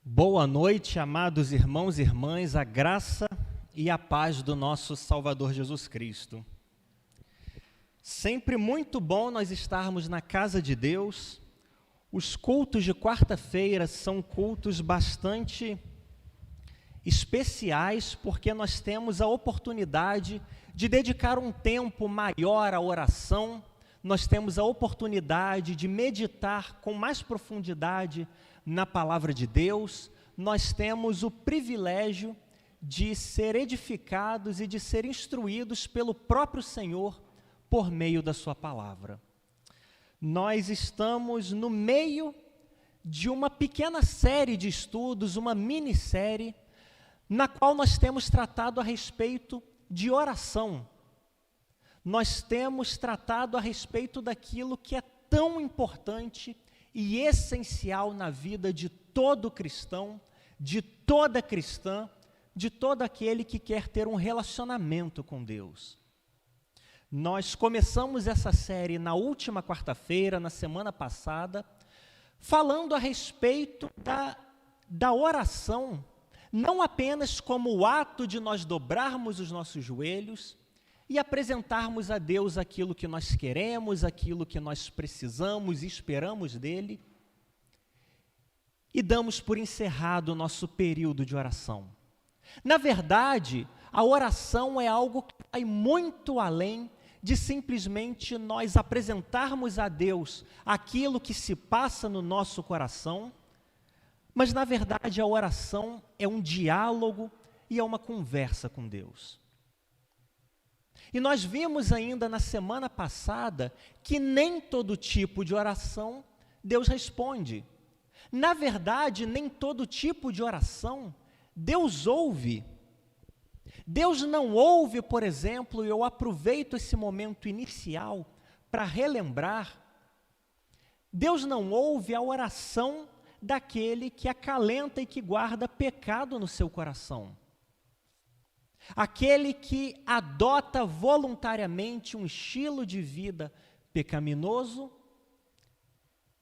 Boa noite, amados irmãos e irmãs, a graça e a paz do nosso Salvador Jesus Cristo. Sempre muito bom nós estarmos na casa de Deus. Os cultos de quarta-feira são cultos bastante especiais, porque nós temos a oportunidade de dedicar um tempo maior à oração, nós temos a oportunidade de meditar com mais profundidade na palavra de Deus, nós temos o privilégio de ser edificados e de ser instruídos pelo próprio Senhor por meio da sua palavra. Nós estamos no meio de uma pequena série de estudos, uma minissérie, na qual nós temos tratado a respeito de oração. Nós temos tratado a respeito daquilo que é tão importante e essencial na vida de todo cristão, de toda cristã, de todo aquele que quer ter um relacionamento com Deus. Nós começamos essa série na última quarta-feira, na semana passada, falando a respeito da oração, não apenas como o ato de nós dobrarmos os nossos joelhos e apresentarmos a Deus aquilo que nós queremos, aquilo que nós precisamos e esperamos dele, e damos por encerrado o nosso período de oração. Na verdade, a oração é algo que vai muito além de simplesmente nós apresentarmos a Deus aquilo que se passa no nosso coração, mas na verdade a oração é um diálogo e é uma conversa com Deus. E nós vimos ainda na semana passada que nem todo tipo de oração Deus responde. Na verdade, nem todo tipo de oração Deus ouve. Deus não ouve, por exemplo, e eu aproveito esse momento inicial para relembrar, Deus não ouve a oração daquele que acalenta e que guarda pecado no seu coração. Aquele que adota voluntariamente um estilo de vida pecaminoso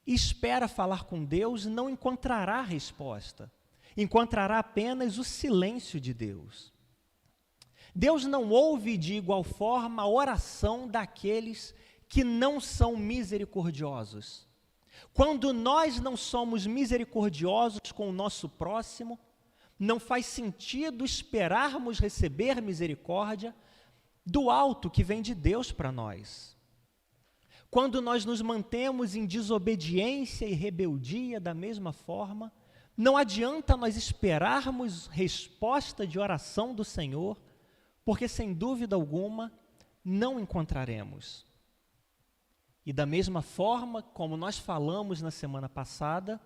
e espera falar com Deus, não encontrará resposta. Encontrará apenas o silêncio de Deus. Deus não ouve de igual forma a oração daqueles que não são misericordiosos. Quando nós não somos misericordiosos com o nosso próximo, não faz sentido esperarmos receber misericórdia do alto que vem de Deus para nós. Quando nós nos mantemos em desobediência e rebeldia da mesma forma, não adianta nós esperarmos resposta de oração do Senhor, porque sem dúvida alguma não encontraremos. E da mesma forma, como nós falamos na semana passada,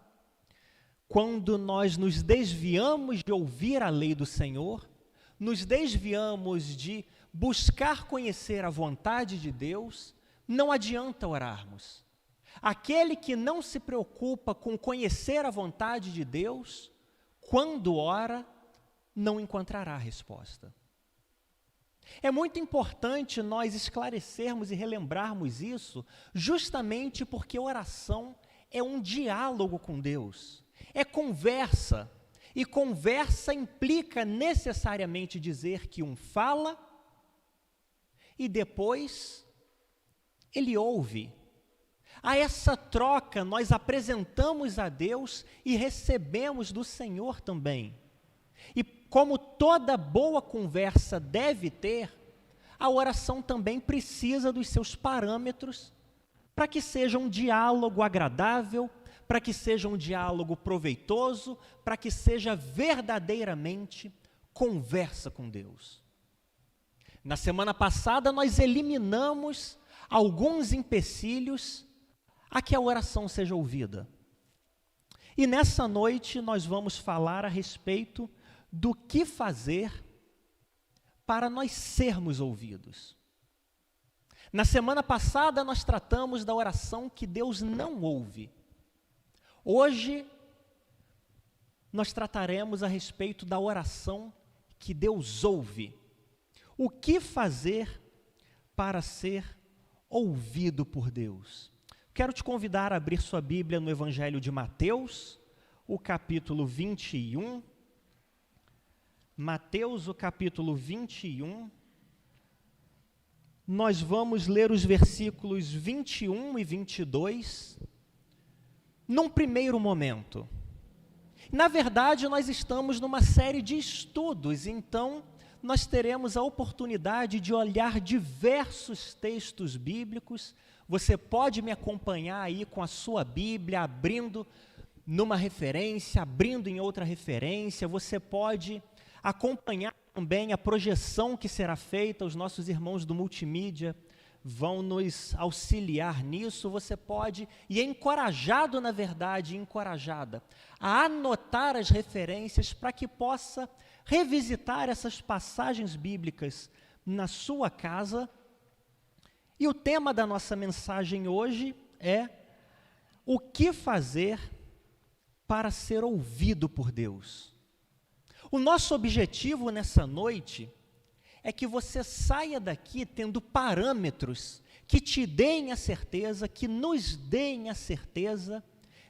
quando nós nos desviamos de ouvir a lei do Senhor, nos desviamos de buscar conhecer a vontade de Deus, não adianta orarmos. Aquele que não se preocupa com conhecer a vontade de Deus, quando ora, não encontrará resposta. É muito importante nós esclarecermos e relembrarmos isso, justamente porque oração é um diálogo com Deus, é conversa, e conversa implica necessariamente dizer que um fala e depois ele ouve. A essa troca nós apresentamos a Deus e recebemos do Senhor também. E como toda boa conversa deve ter, a oração também precisa dos seus parâmetros para que seja um diálogo agradável, para que seja um diálogo proveitoso, para que seja verdadeiramente conversa com Deus. Na semana passada nós eliminamos alguns empecilhos a que a oração seja ouvida. E nessa noite nós vamos falar a respeito do que fazer para nós sermos ouvidos. Na semana passada nós tratamos da oração que Deus não ouve. Hoje nós trataremos a respeito da oração que Deus ouve. O que fazer para ser ouvido por Deus? Quero te convidar a abrir sua Bíblia no Evangelho de Mateus, o capítulo 21. Mateus, o capítulo 21. Nós vamos ler os versículos 21 e 22, num primeiro momento. Na verdade, nós estamos numa série de estudos, então nós teremos a oportunidade de olhar diversos textos bíblicos. Você pode me acompanhar aí com a sua Bíblia, abrindo numa referência, abrindo em outra referência. Você pode acompanhar também a projeção que será feita. Os nossos irmãos do multimídia vão nos auxiliar nisso. Você pode, e é encorajado, na verdade, encorajada, a anotar as referências para que possa revisitar essas passagens bíblicas na sua casa. E o tema da nossa mensagem hoje é: o que fazer para ser ouvido por Deus? O nosso objetivo nessa noite é que você saia daqui tendo parâmetros que te deem a certeza, que nos deem a certeza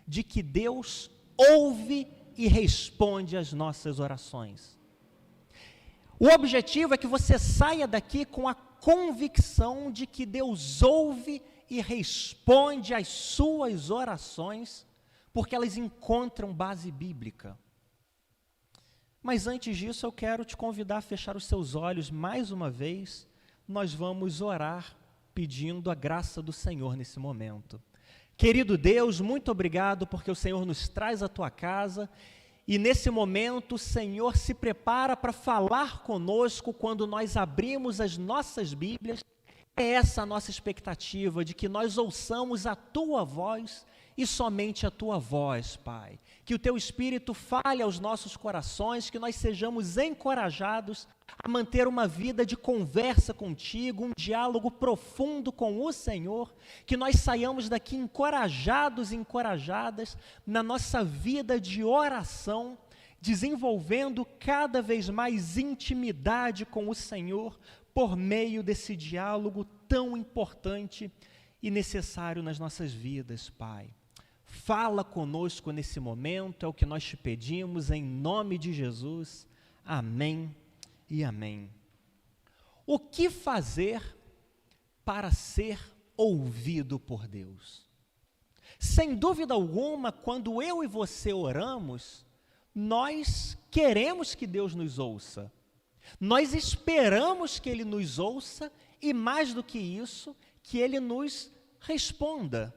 de que Deus ouve e responde às nossas orações. O objetivo é que você saia daqui com a convicção de que Deus ouve e responde às suas orações, porque elas encontram base bíblica. Mas antes disso, eu quero te convidar a fechar os seus olhos mais uma vez. Nós vamos orar pedindo a graça do Senhor nesse momento. Querido Deus, muito obrigado porque o Senhor nos traz à tua casa e nesse momento o Senhor se prepara para falar conosco quando nós abrimos as nossas Bíblias. É essa a nossa expectativa, de que nós ouçamos a tua voz e somente a tua voz, Pai. Que o teu Espírito fale aos nossos corações, que nós sejamos encorajados a manter uma vida de conversa contigo, um diálogo profundo com o Senhor, que nós saiamos daqui encorajados e encorajadas na nossa vida de oração, desenvolvendo cada vez mais intimidade com o Senhor, por meio desse diálogo tão importante e necessário nas nossas vidas, Pai. Fala conosco nesse momento, é o que nós te pedimos, em nome de Jesus. Amém e amém. O que fazer para ser ouvido por Deus? Sem dúvida alguma, quando eu e você oramos, nós queremos que Deus nos ouça. Nós esperamos que Ele nos ouça e, mais do que isso, que Ele nos responda.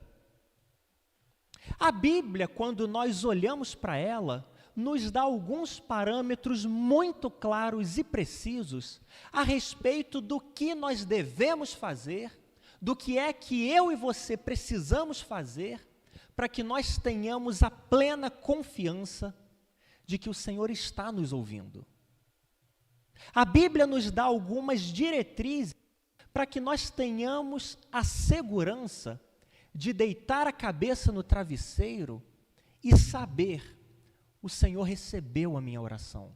A Bíblia, quando nós olhamos para ela, nos dá alguns parâmetros muito claros e precisos a respeito do que nós devemos fazer, do que é que eu e você precisamos fazer para que nós tenhamos a plena confiança de que o Senhor está nos ouvindo. A Bíblia nos dá algumas diretrizes para que nós tenhamos a segurança de deitar a cabeça no travesseiro e saber: o Senhor recebeu a minha oração.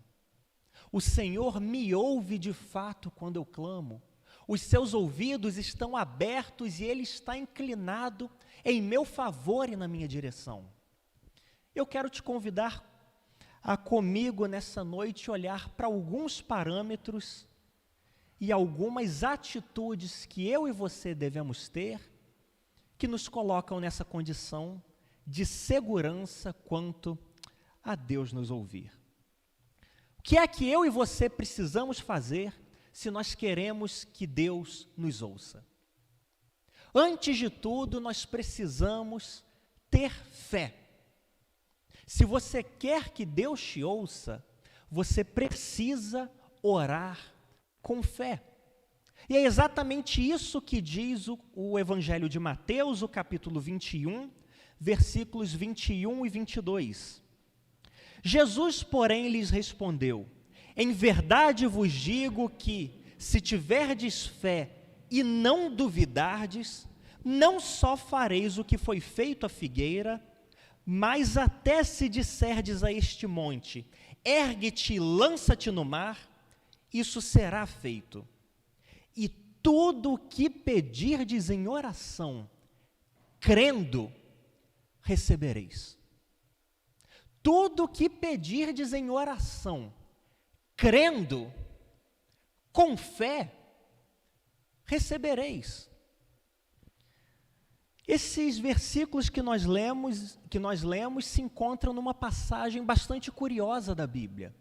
O Senhor me ouve de fato quando eu clamo. Os seus ouvidos estão abertos e Ele está inclinado em meu favor e na minha direção. Eu quero te convidar a comigo nessa noite olhar para alguns parâmetros e algumas atitudes que eu e você devemos ter, que nos colocam nessa condição de segurança quanto a Deus nos ouvir. O que é que eu e você precisamos fazer se nós queremos que Deus nos ouça? Antes de tudo, nós precisamos ter fé. Se você quer que Deus te ouça, você precisa orar com fé. E é exatamente isso que diz o Evangelho de Mateus, o capítulo 21, versículos 21 e 22. Jesus, porém, lhes respondeu: em verdade vos digo que, se tiverdes fé e não duvidardes, não só fareis o que foi feito à figueira, mas até se disserdes a este monte: ergue-te e lança-te no mar, isso será feito. E tudo o que pedirdes em oração, crendo, recebereis. tudo o que pedirdes em oração, crendo, com fé, recebereis. Esses versículos que nós lemos se encontram numa passagem bastante curiosa da Bíblia.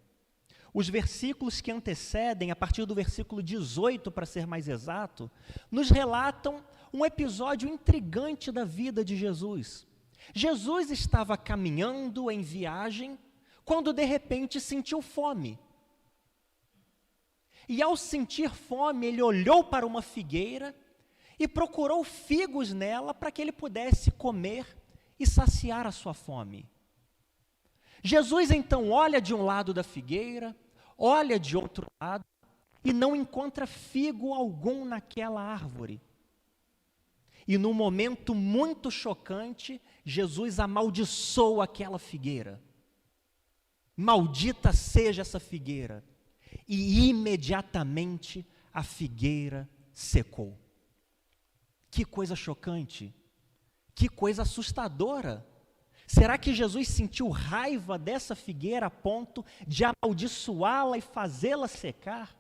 Os versículos que antecedem, a partir do versículo 18, para ser mais exato, nos relatam um episódio intrigante da vida de Jesus. Jesus estava caminhando em viagem, quando de repente sentiu fome. E ao sentir fome, ele olhou para uma figueira e procurou figos nela para que ele pudesse comer e saciar a sua fome. Jesus então olha de um lado da figueira, olha de outro lado e não encontra figo algum naquela árvore. E num momento muito chocante, Jesus amaldiçoa aquela figueira. Maldita seja essa figueira. E imediatamente a figueira secou. Que coisa chocante, que coisa assustadora. Será que Jesus sentiu raiva dessa figueira a ponto de amaldiçoá-la e fazê-la secar?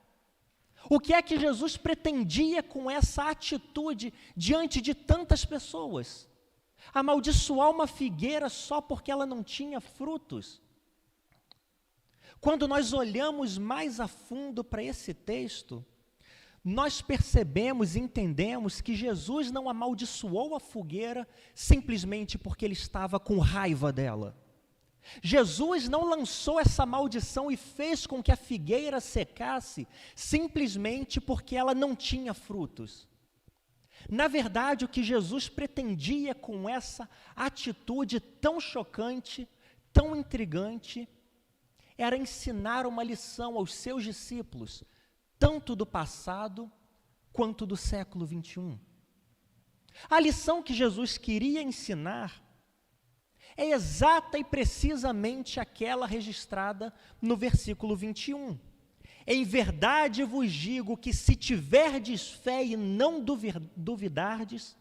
O que é que Jesus pretendia com essa atitude diante de tantas pessoas? Amaldiçoar uma figueira só porque ela não tinha frutos? Quando nós olhamos mais a fundo para esse texto, nós percebemos e entendemos que Jesus não amaldiçoou a figueira simplesmente porque ele estava com raiva dela. Jesus não lançou essa maldição e fez com que a figueira secasse simplesmente porque ela não tinha frutos. Na verdade, o que Jesus pretendia com essa atitude tão chocante, tão intrigante, era ensinar uma lição aos seus discípulos, tanto do passado quanto do século 21. A lição que Jesus queria ensinar é exata e precisamente aquela registrada no versículo 21. Em verdade vos digo que se tiverdes fé e não duvidardes,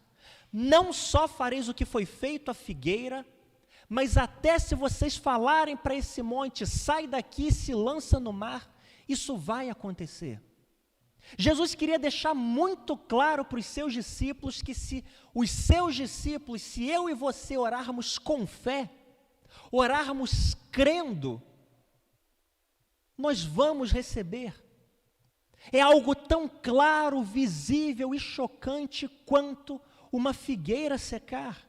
não só fareis o que foi feito à figueira, mas até se vocês falarem para esse monte, sai daqui e se lança no mar, isso vai acontecer. Jesus queria deixar muito claro para os seus discípulos que se os seus discípulos, se eu e você orarmos com fé, orarmos crendo, nós vamos receber. É algo tão claro, visível e chocante quanto uma figueira secar.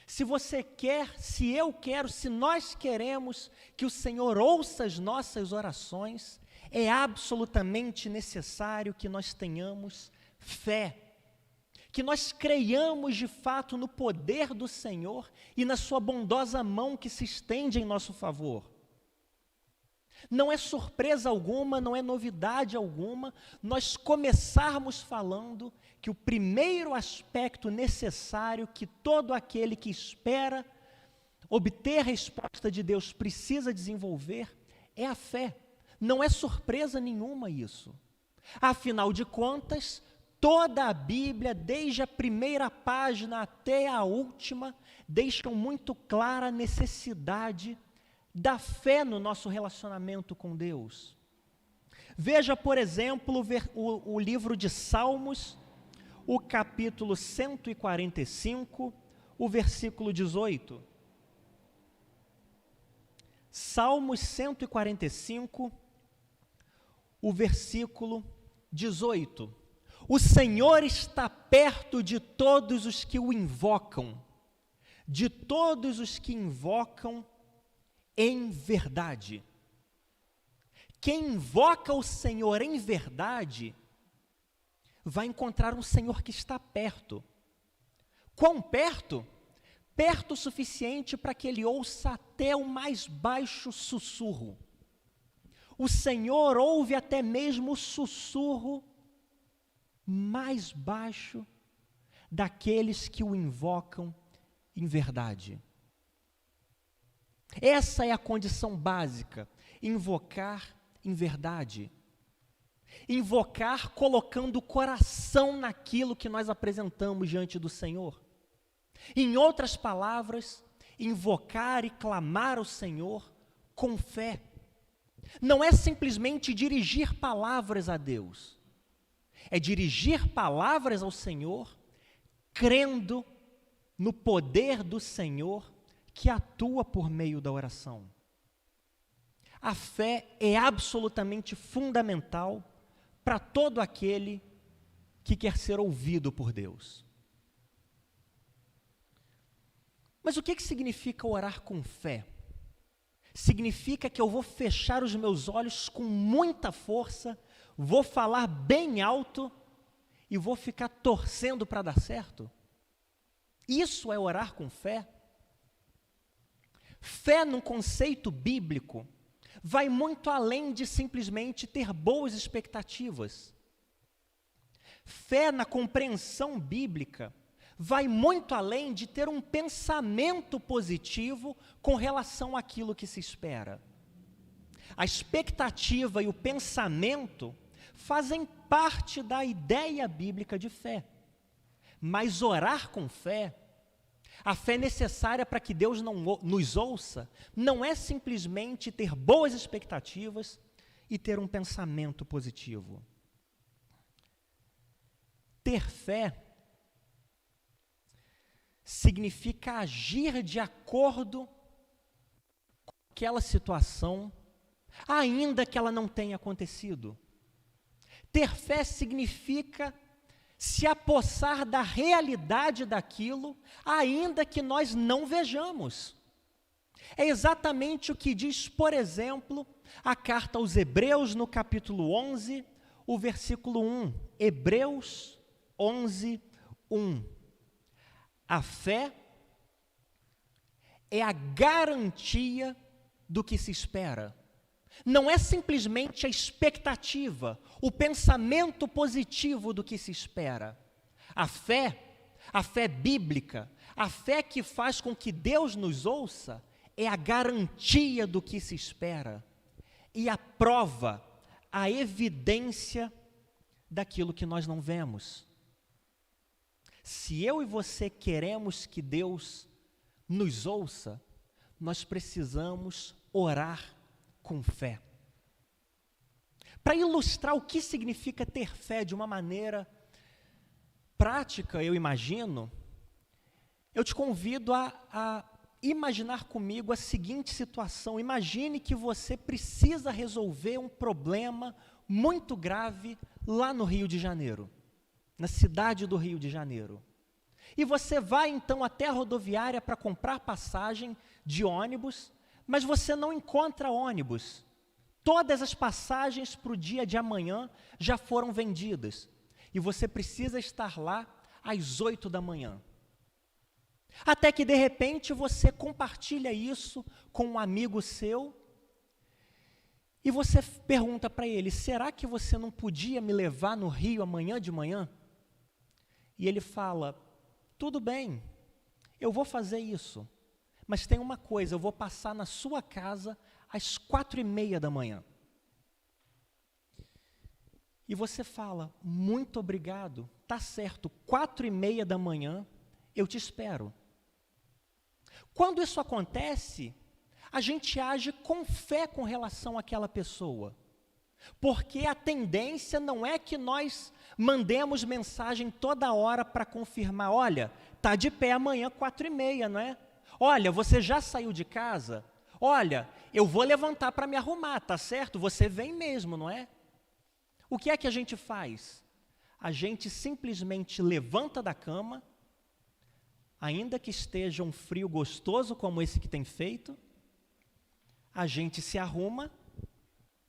Se você quer, se eu quero, se nós queremos que o Senhor ouça as nossas orações, é absolutamente necessário que nós tenhamos fé, que nós creiamos de fato no poder do Senhor e na sua bondosa mão que se estende em nosso favor. Não é surpresa alguma, não é novidade alguma, nós começarmos falando que o primeiro aspecto necessário que todo aquele que espera obter a resposta de Deus precisa desenvolver é a fé. Não é surpresa nenhuma isso. Afinal de contas, toda a Bíblia, desde a primeira página até a última, deixam muito clara a necessidade da fé no nosso relacionamento com Deus. Veja, por exemplo, o livro de Salmos, o capítulo 145, o versículo 18. Salmos 145, o versículo 18. O Senhor está perto de todos os que o invocam, de todos os que invocam em verdade. Quem invoca o Senhor em verdade, vai encontrar um Senhor que está perto. Quão perto? Perto o suficiente para que ele ouça até o mais baixo sussurro. O Senhor ouve até mesmo o sussurro mais baixo daqueles que o invocam em verdade. Essa é a condição básica, invocar em verdade. Invocar colocando o coração naquilo que nós apresentamos diante do Senhor. Em outras palavras, invocar e clamar ao Senhor com fé. Não é simplesmente dirigir palavras a Deus, é dirigir palavras ao Senhor, crendo no poder do Senhor que atua por meio da oração. A fé é absolutamente fundamental para todo aquele que quer ser ouvido por Deus. Mas o que significa orar com fé? Significa que eu vou fechar os meus olhos com muita força, vou falar bem alto e vou ficar torcendo para dar certo? Isso é orar com fé? Fé, num conceito bíblico, vai muito além de simplesmente ter boas expectativas. Fé, na compreensão bíblica, vai muito além de ter um pensamento positivo com relação àquilo que se espera. A expectativa e o pensamento fazem parte da ideia bíblica de fé. Mas orar com fé, a fé necessária para que Deus nos ouça, não é simplesmente ter boas expectativas e ter um pensamento positivo. Ter fé significa agir de acordo com aquela situação, ainda que ela não tenha acontecido. Ter fé significa se apossar da realidade daquilo, ainda que nós não vejamos. É exatamente o que diz, por exemplo, a carta aos Hebreus, no capítulo 11, o versículo 1. Hebreus 11, 1. A fé é a garantia do que se espera. Não é simplesmente a expectativa, o pensamento positivo do que se espera. A fé bíblica, a fé que faz com que Deus nos ouça, é a garantia do que se espera e a prova, a evidência daquilo que nós não vemos. Se eu e você queremos que Deus nos ouça, nós precisamos orar com fé. Para ilustrar o que significa ter fé de uma maneira prática, eu imagino, eu te convido a imaginar comigo a seguinte situação. Imagine que você precisa resolver um problema muito grave lá no Rio de Janeiro, na cidade do Rio de Janeiro. E você vai então até a rodoviária para comprar passagem de ônibus, mas você não encontra ônibus. Todas as passagens para o dia de amanhã já foram vendidas. E você precisa estar lá às 8 da manhã. Até que, de repente, você compartilha isso com um amigo seu e você pergunta para ele: será que você não podia me levar no Rio amanhã de manhã? E ele fala: tudo bem, eu vou fazer isso, mas tem uma coisa, eu vou passar na sua casa às 4:30 da manhã. E você fala: muito obrigado, tá certo, 4:30 da manhã eu te espero. Quando isso acontece, a gente age com fé com relação àquela pessoa, porque a tendência não é que nós mandemos mensagem toda hora para confirmar: olha, tá de pé amanhã 4:30, não é? Olha, você já saiu de casa? Olha, eu vou levantar para me arrumar, tá certo? Você vem mesmo, não é? O que é que a gente faz? A gente simplesmente levanta da cama, ainda que esteja um frio gostoso como esse que tem feito, a gente se arruma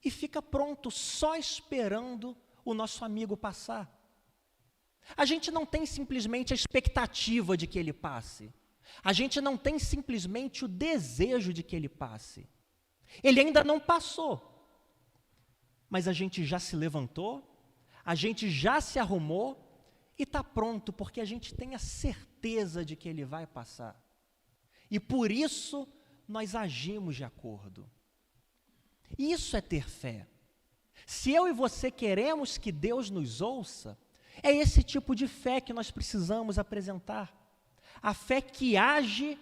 e fica pronto, só esperando o nosso amigo passar. A gente não tem simplesmente a expectativa de que ele passe. A gente não tem simplesmente o desejo de que ele passe. Ele ainda não passou. Mas a gente já se levantou, a gente já se arrumou e está pronto, porque a gente tem a certeza de que ele vai passar. E por isso nós agimos de acordo. Isso é ter fé. Se eu e você queremos que Deus nos ouça, é esse tipo de fé que nós precisamos apresentar. A fé que age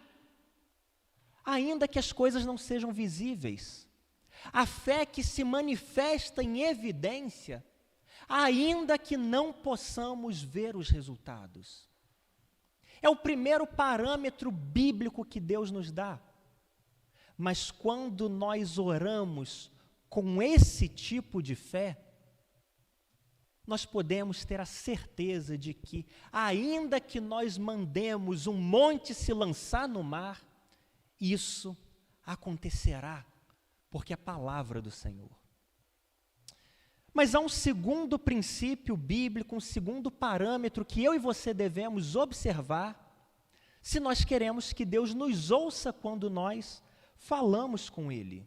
ainda que as coisas não sejam visíveis. A fé que se manifesta em evidência, ainda que não possamos ver os resultados. É o primeiro parâmetro bíblico que Deus nos dá. Mas quando nós oramos com esse tipo de fé, nós podemos ter a certeza de que, ainda que nós mandemos um monte se lançar no mar, isso acontecerá, porque é a palavra do Senhor. Mas há um segundo princípio bíblico, um segundo parâmetro que eu e você devemos observar, se nós queremos que Deus nos ouça quando nós falamos com Ele.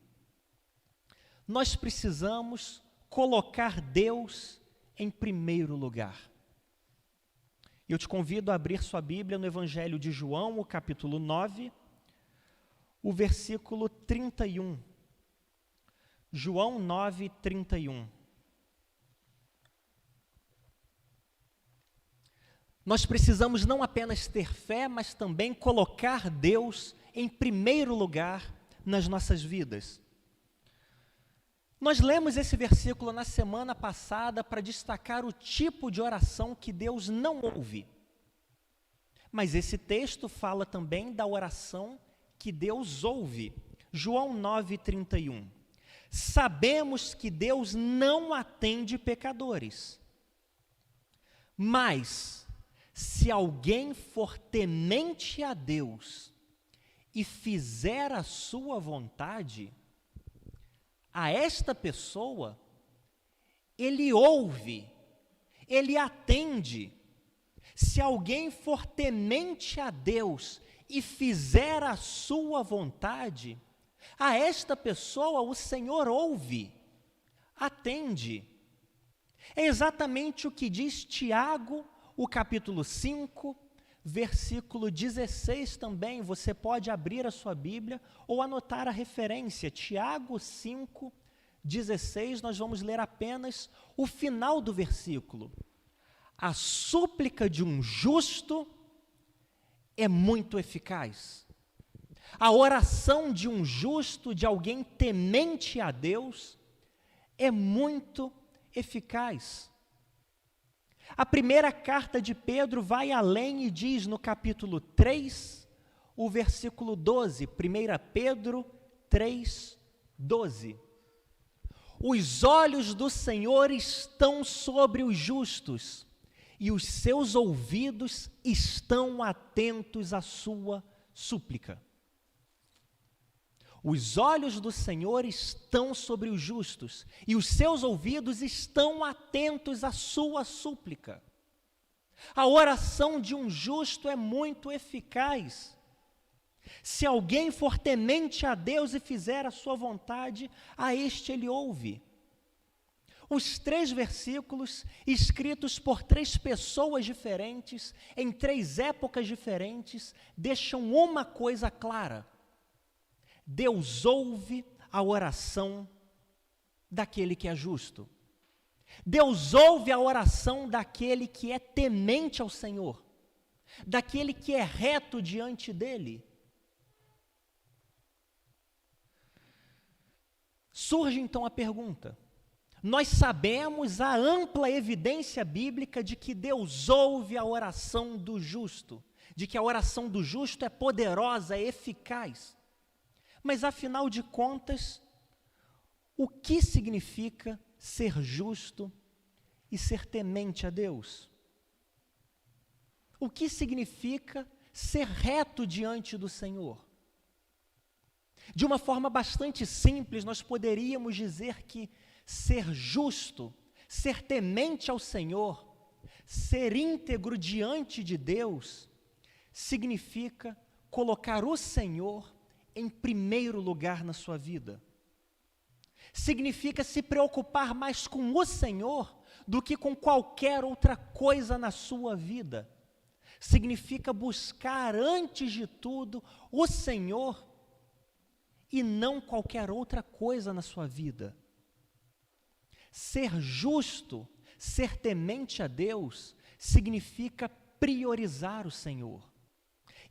Nós precisamos colocar Deus em primeiro lugar. Eu te convido a abrir sua Bíblia no Evangelho de João, o capítulo 9, o versículo 31. João 9, 31. Nós precisamos não apenas ter fé, mas também colocar Deus em primeiro lugar nas nossas vidas. Nós lemos esse versículo na semana passada para destacar o tipo de oração que Deus não ouve. Mas esse texto fala também da oração que Deus ouve. João 9, 31. Sabemos que Deus não atende pecadores, mas se alguém for temente a Deus e fizer a sua vontade, a esta pessoa, Ele ouve, Ele atende. Se alguém for temente a Deus e fizer a sua vontade, a esta pessoa o Senhor ouve, atende. É exatamente o que diz Tiago, o capítulo 5, versículo 16 também. Você pode abrir a sua Bíblia ou anotar a referência. Tiago 5, 16, nós vamos ler apenas o final do versículo. A súplica de um justo é muito eficaz. A oração de um justo, de alguém temente a Deus, é muito eficaz. A primeira carta de Pedro vai além e diz no capítulo 3, o versículo 12, 1 Pedro 3, 12. Os olhos do Senhor estão sobre os justos, e os seus ouvidos estão atentos à sua súplica. Os olhos do Senhor estão sobre os justos, e os seus ouvidos estão atentos à sua súplica. A oração de um justo é muito eficaz. Se alguém for temente a Deus e fizer a sua vontade, a este Ele ouve. Os 3 versículos, escritos por 3 pessoas diferentes, em 3 épocas diferentes, deixam uma coisa clara: Deus ouve a oração daquele que é justo. Deus ouve a oração daquele que é temente ao Senhor, daquele que é reto diante dele. Surge então a pergunta: nós sabemos a ampla evidência bíblica de que Deus ouve a oração do justo, de que a oração do justo é poderosa, é eficaz. Mas, afinal de contas, o que significa ser justo e ser temente a Deus? O que significa ser reto diante do Senhor? De uma forma bastante simples, nós poderíamos dizer que ser justo, ser temente ao Senhor, ser íntegro diante de Deus, significa colocar o Senhor em primeiro lugar na sua vida. Significa se preocupar mais com o Senhor do que com qualquer outra coisa na sua vida. Significa buscar, antes de tudo, o Senhor e não qualquer outra coisa na sua vida. Ser justo, ser temente a Deus, significa priorizar o Senhor.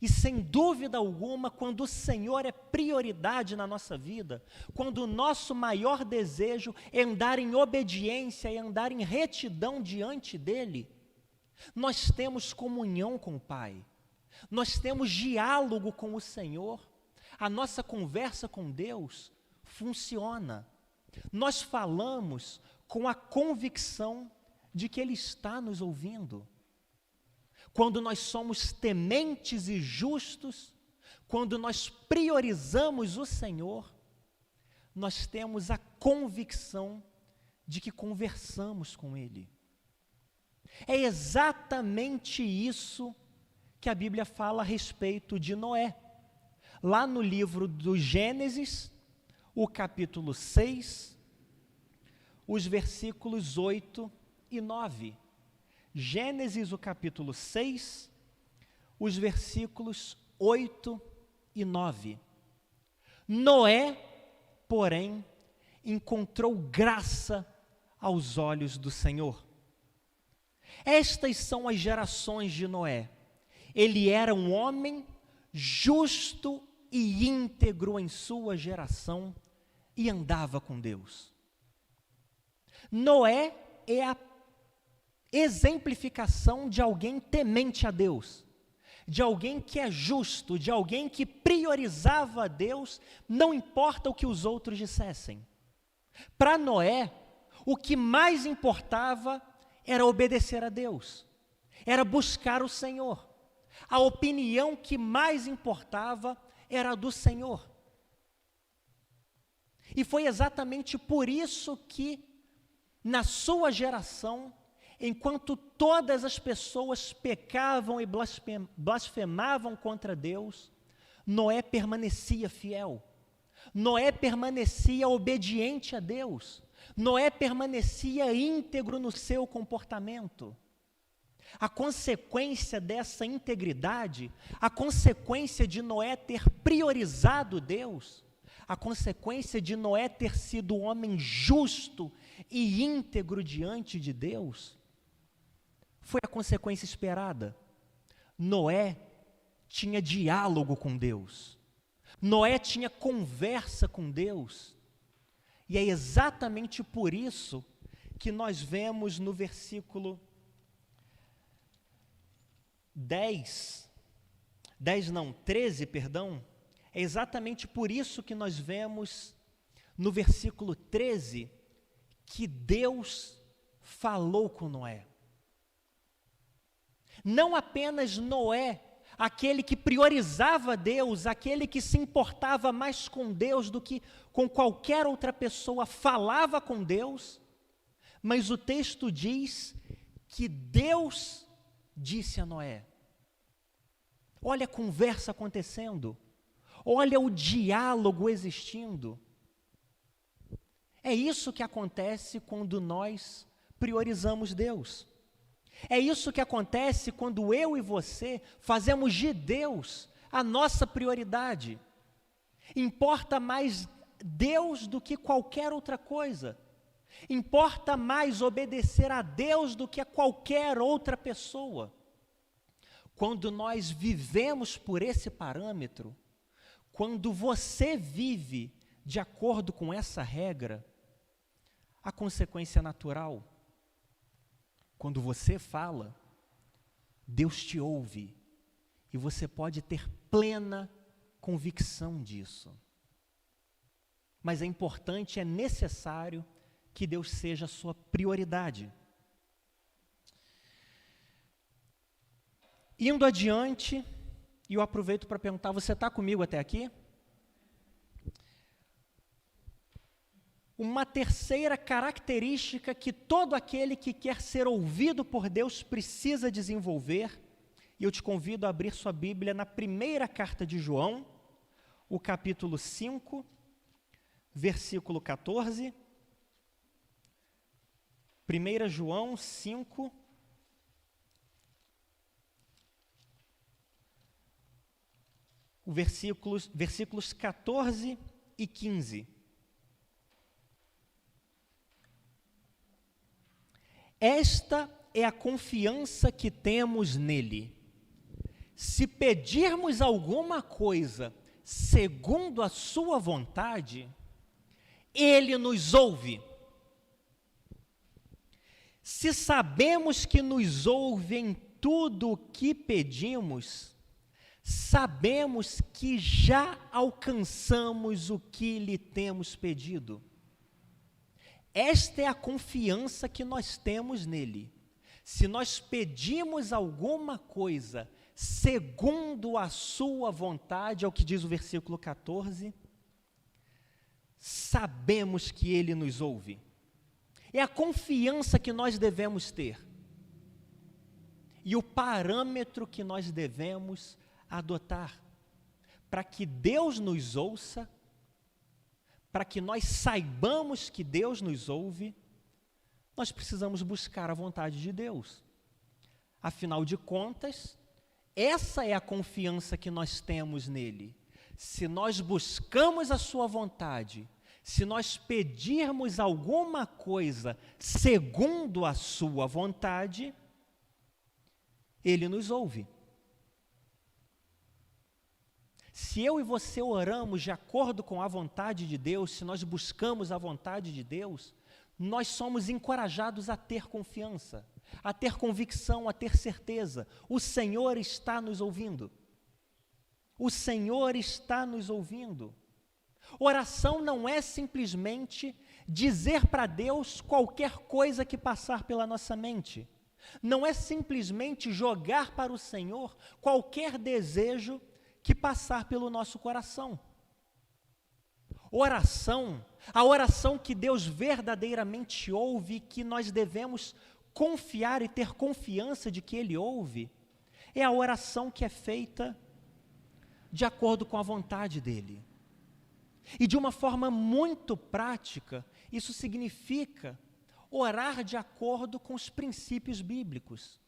E sem dúvida alguma, quando o Senhor é prioridade na nossa vida, quando o nosso maior desejo é andar em obediência e andar em retidão diante dEle, nós temos comunhão com o Pai, nós temos diálogo com o Senhor, a nossa conversa com Deus funciona. Nós falamos com a convicção de que Ele está nos ouvindo. Quando nós somos tementes e justos, quando nós priorizamos o Senhor, nós temos a convicção de que conversamos com Ele. É exatamente isso que a Bíblia fala a respeito de Noé. Lá no livro do Gênesis, o capítulo 6, os versículos 8 e 9. Gênesis, o capítulo 6, os versículos 8 e 9. Noé, porém, encontrou graça aos olhos do Senhor. Estas são as gerações de Noé. Ele era um homem justo e íntegro em sua geração e andava com Deus. Noé é a exemplificação de alguém temente a Deus, de alguém que é justo, de alguém que priorizava a Deus, não importa o que os outros dissessem. Para Noé, o que mais importava era obedecer a Deus, era buscar o Senhor. A opinião que mais importava era a do Senhor. E foi exatamente por isso que, na sua geração, enquanto todas as pessoas pecavam e blasfemavam contra Deus, Noé permanecia fiel. Noé permanecia obediente a Deus. Noé permanecia íntegro no seu comportamento. A consequência dessa integridade, a consequência de Noé ter priorizado Deus, a consequência de Noé ter sido um homem justo e íntegro diante de Deus, foi a consequência esperada. Noé tinha diálogo com Deus. Noé tinha conversa com Deus. E é exatamente por isso que nós vemos no versículo 13, é exatamente por isso que nós vemos no versículo 13 que Deus falou com Noé. Não apenas Noé, aquele que priorizava Deus, aquele que se importava mais com Deus do que com qualquer outra pessoa, falava com Deus, mas o texto diz que Deus disse a Noé. Olha a conversa acontecendo, olha o diálogo existindo. É isso que acontece quando nós priorizamos Deus. É isso que acontece quando eu e você fazemos de Deus a nossa prioridade. Importa mais Deus do que qualquer outra coisa. Importa mais obedecer a Deus do que a qualquer outra pessoa. Quando nós vivemos por esse parâmetro, quando você vive de acordo com essa regra, a consequência natural, quando você fala, Deus te ouve e você pode ter plena convicção disso. Mas é importante, é necessário que Deus seja a sua prioridade. Indo adiante, e eu aproveito para perguntar, você está comigo até aqui? Uma terceira característica que todo aquele que quer ser ouvido por Deus precisa desenvolver, e eu te convido a abrir sua Bíblia na primeira carta de João, o capítulo 5, versículo 14. 1 João 5, versículos 14 e 15. Esta é a confiança que temos nele. se pedirmos alguma coisa segundo a sua vontade, Ele nos ouve. Se sabemos que nos ouve em tudo o que pedimos, sabemos que já alcançamos o que lhe temos pedido. Esta é a confiança que nós temos nele. Se nós pedimos alguma coisa segundo a sua vontade, é o que diz o versículo 14, sabemos que ele nos ouve. É a confiança que nós devemos ter. E o parâmetro que nós devemos adotar para que Deus nos ouça, para que nós saibamos que Deus nos ouve, nós precisamos buscar a vontade de Deus. Afinal de contas, essa é a confiança que nós temos nele. Se nós buscamos a sua vontade, se nós pedirmos alguma coisa segundo a sua vontade, ele nos ouve. Se eu e você oramos de acordo com a vontade de Deus, se nós buscamos a vontade de Deus, nós somos encorajados a ter confiança, a ter convicção, a ter certeza. O Senhor está nos ouvindo. O Senhor está nos ouvindo. Oração não é simplesmente dizer para Deus qualquer coisa que passar pela nossa mente. Não é simplesmente jogar para o Senhor qualquer desejo que passar pelo nosso coração. Oração, a oração que Deus verdadeiramente ouve, que nós devemos confiar e ter confiança de que Ele ouve, é a oração que é feita de acordo com a vontade dEle. E de uma forma muito prática, isso significa orar de acordo com os princípios bíblicos.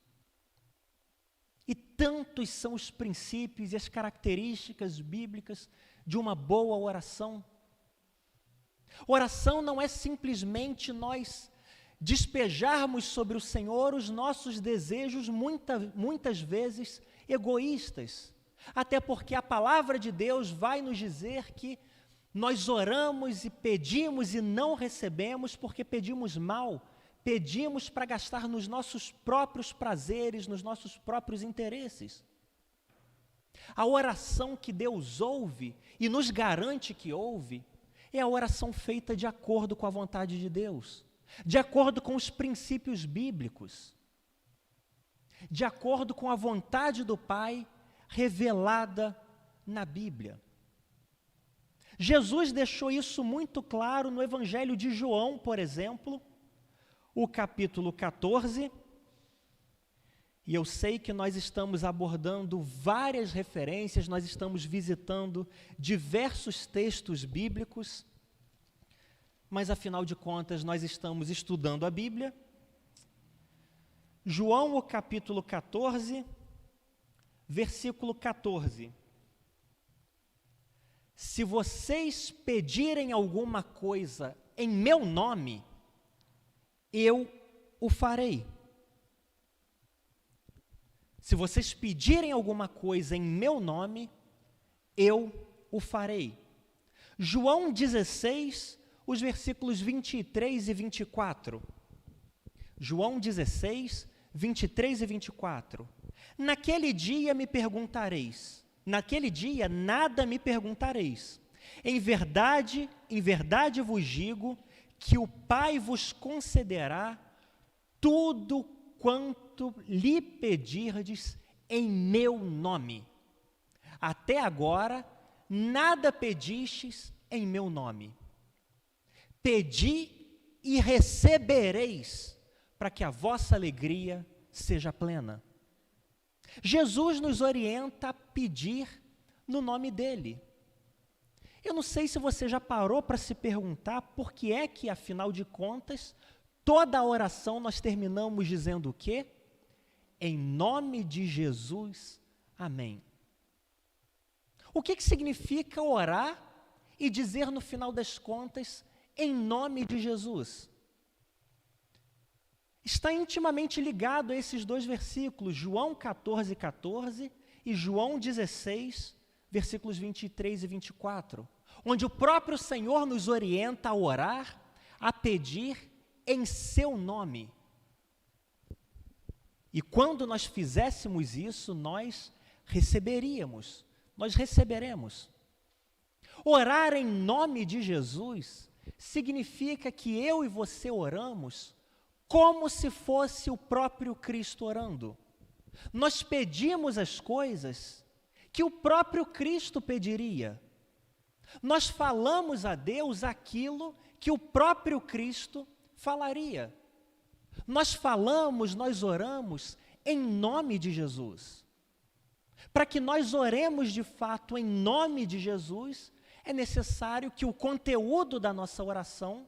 E tantos são os princípios e as características bíblicas de uma boa oração. Oração não é simplesmente nós despejarmos sobre o Senhor os nossos desejos, muitas vezes egoístas. Até porque a palavra de Deus vai nos dizer que nós oramos e pedimos e não recebemos porque pedimos mal, pedimos para gastar nos nossos próprios prazeres, nos nossos próprios interesses. A oração que Deus ouve e nos garante que ouve é a oração feita de acordo com a vontade de Deus, de acordo com os princípios bíblicos, de acordo com a vontade do Pai revelada na Bíblia. Jesus deixou isso muito claro no Evangelho de João, por exemplo, o capítulo 14, e eu sei que nós estamos abordando várias referências, nós estamos visitando diversos textos bíblicos, mas afinal de contas nós estamos estudando a Bíblia. João, o capítulo 14, versículo 14. Se vocês pedirem alguma coisa em meu nome, eu o farei. Se vocês pedirem alguma coisa em meu nome, eu o farei. João 16, os versículos 23 e 24. João 16, 23 e 24. Naquele dia me perguntareis, naquele dia nada me perguntareis. Em verdade vos digo que o Pai vos concederá tudo quanto lhe pedirdes em meu nome. Até agora, nada pedistes em meu nome. Pedi e recebereis, para que a vossa alegria seja plena. Jesus nos orienta a pedir no nome dele. Eu não sei se você já parou para se perguntar por que é que, afinal de contas, toda a oração nós terminamos dizendo o quê? Em nome de Jesus, amém. O que significa orar e dizer no final das contas, em nome de Jesus? Está intimamente ligado a esses dois versículos, João 14, 14 e João 16, versículos 23 e 24, onde o próprio Senhor nos orienta a orar, a pedir em seu nome. E quando nós fizéssemos isso, nós receberemos. Orar em nome de Jesus significa que eu e você oramos como se fosse o próprio Cristo orando. Nós pedimos as coisas que o próprio Cristo pediria. Nós falamos a Deus aquilo que o próprio Cristo falaria. Nós oramos em nome de Jesus. Para que nós oremos de fato em nome de Jesus, é necessário que o conteúdo da nossa oração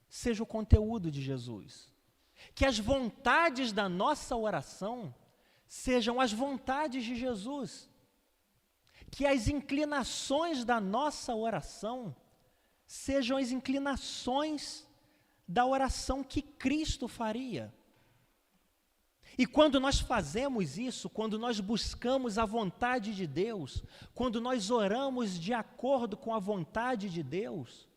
seja o conteúdo de Jesus. Que as vontades da nossa oração sejam as vontades de Jesus. Que as inclinações da nossa oração sejam as inclinações da oração que Cristo faria. E quando nós fazemos isso, quando nós buscamos a vontade de Deus, quando nós oramos de acordo com a vontade de Deus,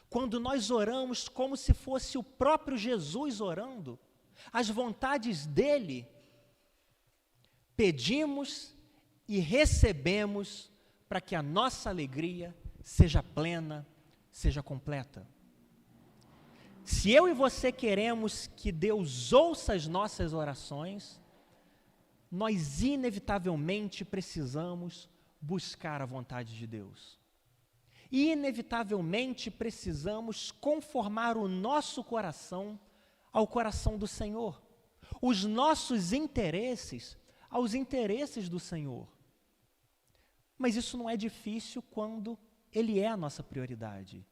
quando nós oramos como se fosse o próprio Jesus orando, as vontades dele, pedimos e recebemos para que a nossa alegria seja plena, seja completa. Se eu e você queremos que Deus ouça as nossas orações, nós inevitavelmente precisamos buscar a vontade de Deus. Inevitavelmente precisamos conformar o nosso coração ao coração do Senhor, os nossos interesses aos interesses do Senhor. Mas isso não é difícil quando Ele é a nossa prioridade.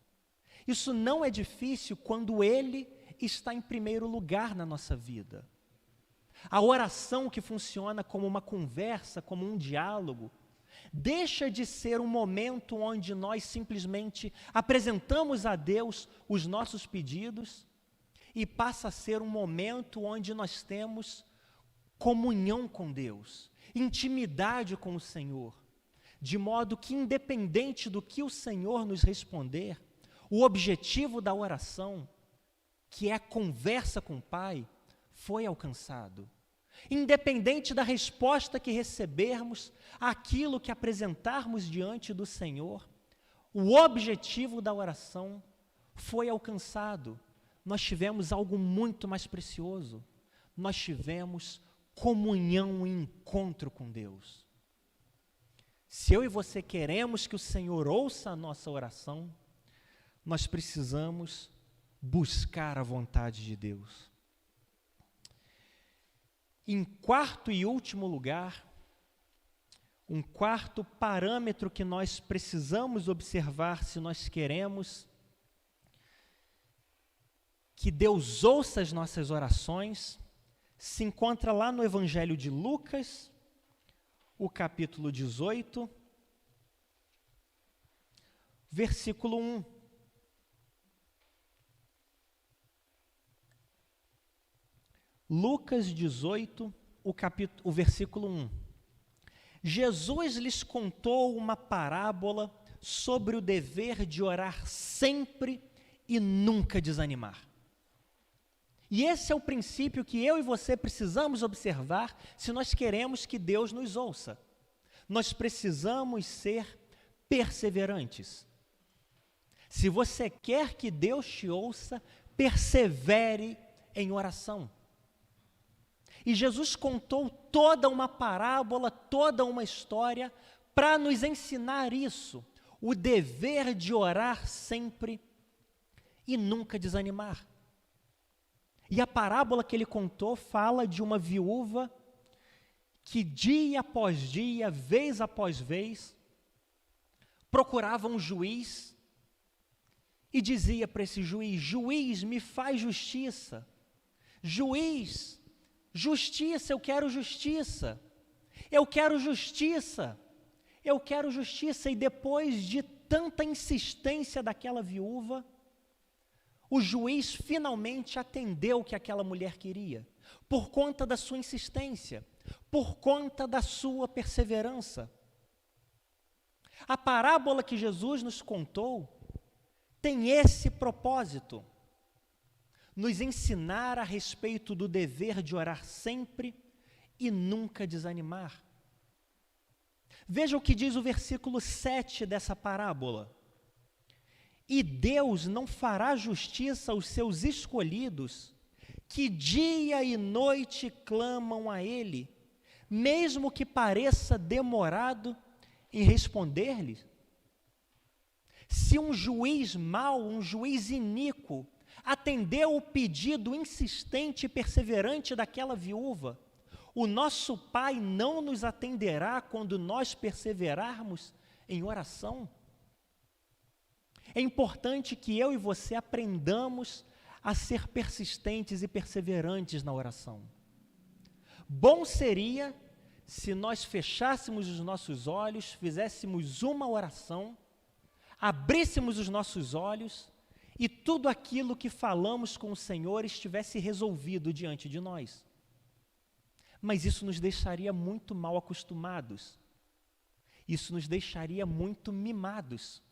Isso não é difícil quando Ele está em primeiro lugar na nossa vida. A oração que funciona como uma conversa, como um diálogo, deixa de ser um momento onde nós simplesmente apresentamos a Deus os nossos pedidos e passa a ser um momento onde nós temos comunhão com Deus, intimidade com o Senhor, de modo que independente do que o Senhor nos responder, o objetivo da oração, que é a conversa com o Pai, foi alcançado. Independente da resposta que recebermos àquilo que apresentarmos diante do Senhor, o objetivo da oração foi alcançado. Nós tivemos algo muito mais precioso. Nós tivemos comunhão e encontro com Deus. Se eu e você queremos que o Senhor ouça a nossa oração, nós precisamos buscar a vontade de Deus. Em quarto e último lugar, um quarto parâmetro que nós precisamos observar se nós queremos que Deus ouça as nossas orações, se encontra lá no Evangelho de Lucas, o capítulo 18, versículo 1. Lucas 18, o versículo 1. Jesus lhes contou uma parábola sobre o dever de orar sempre e nunca desanimar. E esse é o princípio que eu e você precisamos observar se nós queremos que Deus nos ouça. Nós precisamos ser perseverantes. Se você quer que Deus te ouça, persevere em oração. E Jesus contou toda uma parábola, toda uma história, para nos ensinar isso, o dever de orar sempre e nunca desanimar. E a parábola que ele contou fala de uma viúva que dia após dia, vez após vez, procurava um juiz e dizia para esse juiz: juiz, me faz justiça. Juiz, justiça, eu quero justiça. Eu quero justiça. Eu quero justiça. E depois de tanta insistência daquela viúva, o juiz finalmente atendeu o que aquela mulher queria, por conta da sua insistência, por conta da sua perseverança. A parábola que Jesus nos contou tem esse propósito: nos ensinar a respeito do dever de orar sempre e nunca desanimar. Veja o que diz o versículo 7 dessa parábola. E Deus não fará justiça aos seus escolhidos, que dia e noite clamam a Ele, mesmo que pareça demorado em responder-lhes? Se um juiz mau, um juiz iníquo, atendeu o pedido insistente e perseverante daquela viúva, o nosso Pai não nos atenderá quando nós perseverarmos em oração? É importante que eu e você aprendamos a ser persistentes e perseverantes na oração. Bom seria se nós fechássemos os nossos olhos, fizéssemos uma oração, abríssemos os nossos olhos e tudo aquilo que falamos com o Senhor estivesse resolvido diante de nós. Mas isso nos deixaria muito mal acostumados. Isso nos deixaria muito mimados.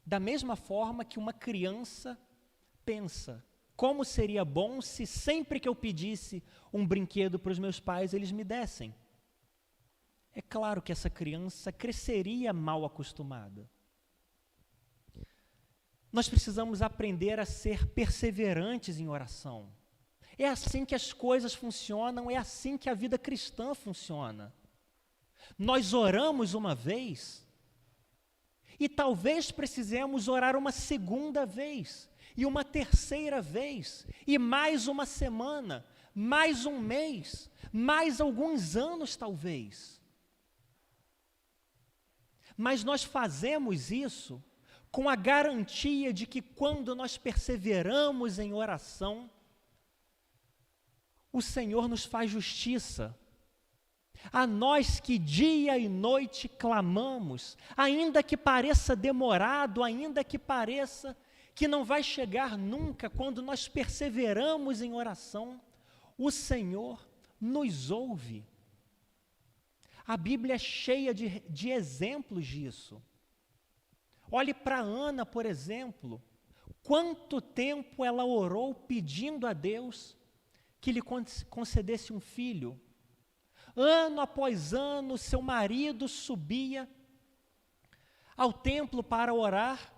Da mesma forma que uma criança pensa: como seria bom se sempre que eu pedisse um brinquedo para os meus pais, eles me dessem. É claro que essa criança cresceria mal acostumada. Nós precisamos aprender a ser perseverantes em oração. É assim que as coisas funcionam, é assim que a vida cristã funciona. Nós oramos uma vez e talvez precisemos orar uma segunda vez, e uma terceira vez, e mais uma semana, mais um mês, mais alguns anos talvez. Mas nós fazemos isso com a garantia de que quando nós perseveramos em oração, o Senhor nos faz justiça. A nós que dia e noite clamamos, ainda que pareça demorado, ainda que pareça que não vai chegar nunca, quando nós perseveramos em oração, o Senhor nos ouve. A Bíblia é cheia de exemplos disso. Olhe para Ana, por exemplo. Quanto tempo ela orou pedindo a Deus que lhe concedesse um filho. Ano após ano, seu marido subia ao templo para orar,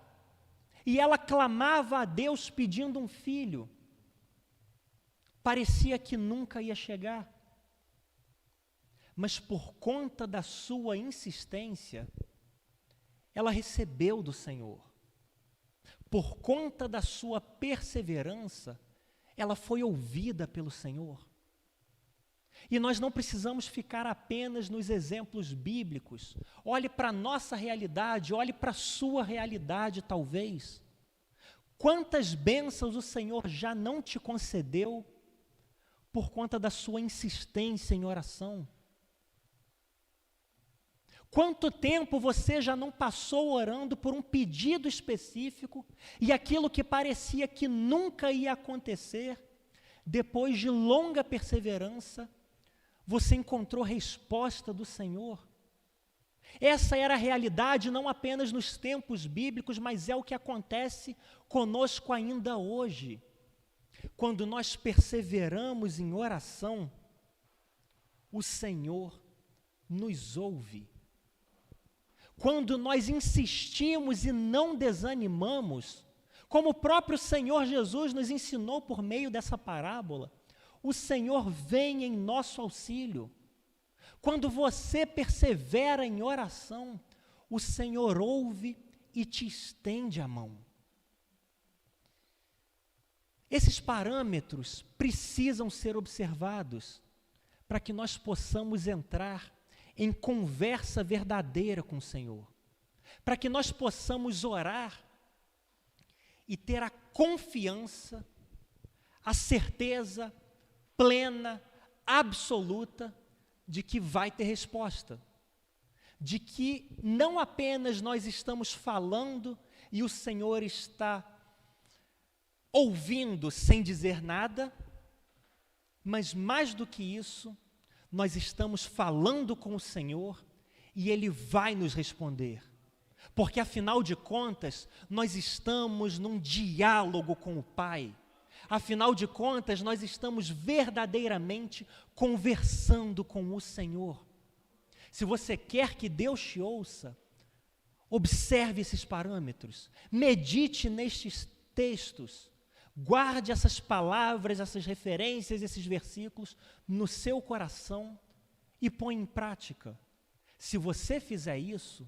e ela clamava a Deus pedindo um filho. Parecia que nunca ia chegar. Mas por conta da sua insistência, ela recebeu do Senhor. Por conta da sua perseverança, ela foi ouvida pelo Senhor. E nós não precisamos ficar apenas nos exemplos bíblicos. Olhe para a nossa realidade, olhe para a sua realidade, talvez. Quantas bênçãos o Senhor já não te concedeu por conta da sua insistência em oração? Quanto tempo você já não passou orando por um pedido específico e aquilo que parecia que nunca ia acontecer, depois de longa perseverança, você encontrou resposta do Senhor? Essa era a realidade não apenas nos tempos bíblicos, mas é o que acontece conosco ainda hoje. Quando nós perseveramos em oração, o Senhor nos ouve. Quando nós insistimos e não desanimamos, como o próprio Senhor Jesus nos ensinou por meio dessa parábola, o Senhor vem em nosso auxílio. Quando você persevera em oração, o Senhor ouve e te estende a mão. Esses parâmetros precisam ser observados para que nós possamos entrar em conversa verdadeira com o Senhor, para que nós possamos orar e ter a confiança, a certeza plena, absoluta, de que vai ter resposta, de que não apenas nós estamos falando e o Senhor está ouvindo sem dizer nada, Mas mais do que isso, nós estamos falando com o Senhor e Ele vai nos responder. Porque, afinal de contas, nós estamos num diálogo com o Pai. Afinal de contas, nós estamos verdadeiramente conversando com o Senhor. Se você quer que Deus te ouça, observe esses parâmetros, medite nestes textos, guarde essas palavras, essas referências, esses versículos no seu coração e põe em prática. Se você fizer isso,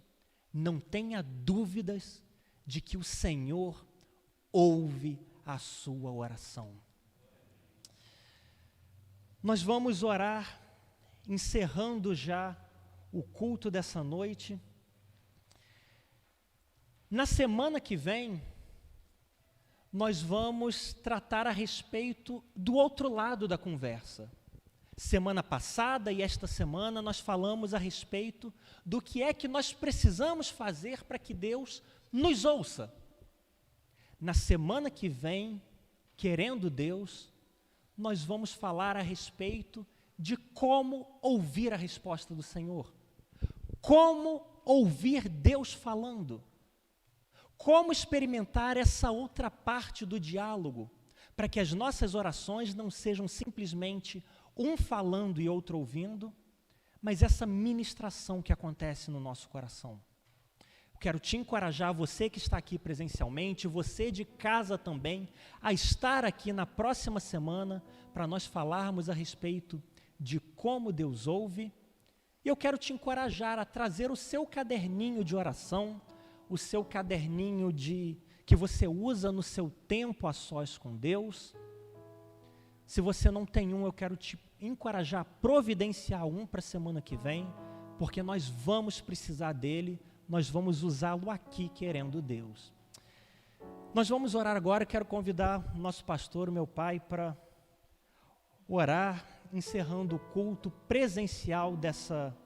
não tenha dúvidas de que o Senhor ouve a sua oração. Nós vamos orar, encerrando já o culto dessa noite. Na semana que vem, nós vamos tratar a respeito do outro lado da conversa. Semana passada e esta semana nós falamos a respeito do que é que nós precisamos fazer para que Deus nos ouça. Na semana que vem, querendo Deus, nós vamos falar a respeito de como ouvir a resposta do Senhor. Como ouvir Deus falando. Como experimentar essa outra parte do diálogo, para que as nossas orações não sejam simplesmente um falando e outro ouvindo, mas essa ministração que acontece no nosso coração. Eu quero te encorajar, você que está aqui presencialmente, você de casa também, a estar aqui na próxima semana para nós falarmos a respeito de como Deus ouve. E eu quero te encorajar a trazer o seu caderninho de oração, o seu caderninho que você usa no seu tempo a sós com Deus. Se você não tem um, eu quero te encorajar a providenciar um para a semana que vem, porque nós vamos precisar dele, nós vamos usá-lo aqui, querendo Deus. Nós vamos orar agora, eu quero convidar o nosso pastor, o meu pai, para orar, encerrando o culto presencial dessa